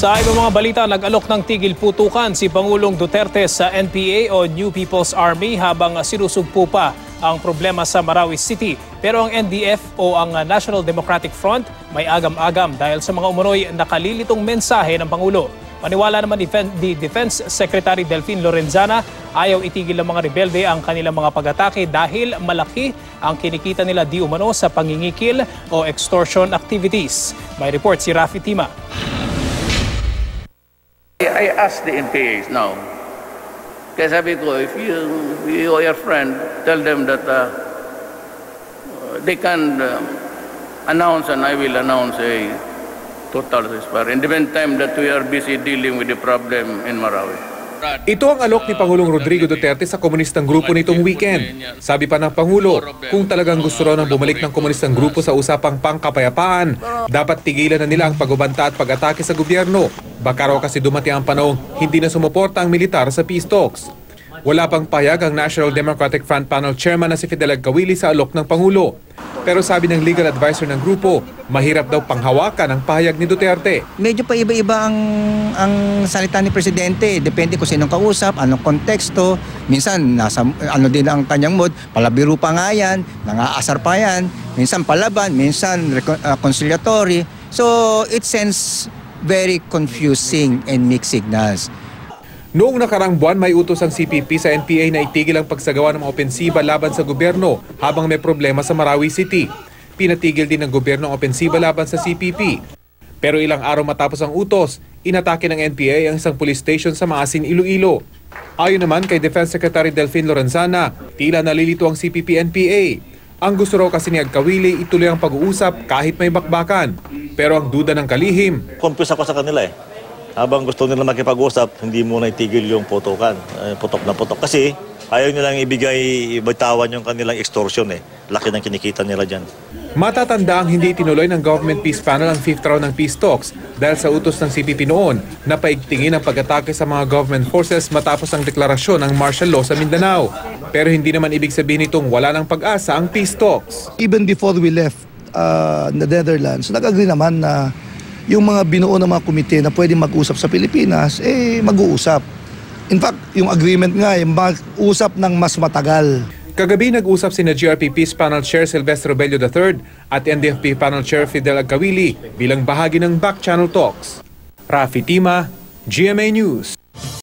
Sa ibang mga balita, nag-alok ng tigil putukan si Pangulong Duterte sa NPA o New People's Army habang sinusugpo pa ang problema sa Marawi City. Pero ang NDF o ang National Democratic Front may agam-agam dahil sa mga umunoy nakalilitong mensahe ng Pangulo. Paniwala naman ni Defense Secretary Delfin Lorenzana, ayaw itigil ng mga rebelde ang kanilang mga pag-atake dahil malaki ang kinikita nila di umano sa pangingikil o extortion activities. May report si Rafi Tima. I asked the NPAs now, kaya sabi ko, if you or your friend, tell them that they can announce and I will announce a total ceasefire in the meantime that we are busy dealing with the problem in Marawi. Ito ang alok ni Pangulong Rodrigo Duterte sa komunistang grupo nitong weekend. Sabi pa ng Pangulo, kung talagang gusto raw ng bumalik ng komunistang grupo sa usapang pangkapayapaan, dapat tigilan na nila ang pagbabanta at pag-atake sa gobyerno. Baka raw kasi dumating ang panahong hindi na sumuporta ang militar sa peace talks. Wala pang payag ang National Democratic Front Panel Chairman na si Fidel Agcawili sa alok ng Pangulo. Pero sabi ng legal advisor ng grupo, mahirap daw panghawakan ang pahayag ni Duterte. Medyo pa iba-iba ang salita ni Presidente. Depende kung sinong kausap, anong konteksto. Minsan, nasa ano din ang kanyang mood. Palabiro pa nga yan, nangaasar pa yan. Minsan palaban, minsan conciliatory. So, it sends very confusing and mixed signals. Noong nakarang buwan, may utos ang CPP sa NPA na itigil ang pagsagawa ng mga opensiba laban sa gobyerno habang may problema sa Marawi City. Pinatigil din ng gobyerno ang opensiba laban sa CPP. Pero ilang araw matapos ang utos, inatake ng NPA ang isang police station sa Maasin, Iloilo. Ayon naman kay Defense Secretary Delfin Lorenzana, tila nalilito ang CPP-NPA. Ang gusto raw kasi ni Agcawili ituloy ang pag-uusap kahit may bakbakan. Pero ang duda ng kalihim. Confuse ako sa kanila eh. Habang gusto nila makipag-usap, hindi muna itigil yung putok na putok. Kasi ayaw nilang bitawan yung kanilang extortion eh. Laki ng kinikita nila dyan. Matatanda ang hindi tinuloy ng Government Peace Panel ang 5th round ng peace talks dahil sa utos ng CPP noon na paigtingin ang pag-atake sa mga government forces matapos ang deklarasyon ng martial law sa Mindanao. Pero hindi naman ibig sabihin itong wala ng pag-asa ang peace talks. Even before we left the Netherlands, nag-agree naman na yung mga binuo ng mga komite na pwede mag-usap sa Pilipinas, mag-uusap. In fact, yung agreement nga, mag-usap ng mas matagal. Kagabi nag-usap sina GRP Peace Panel Chair Silvestre Robello III at NDFP Panel Chair Fidel Agcawili bilang bahagi ng Back Channel Talks. Rafi Tima, GMA News.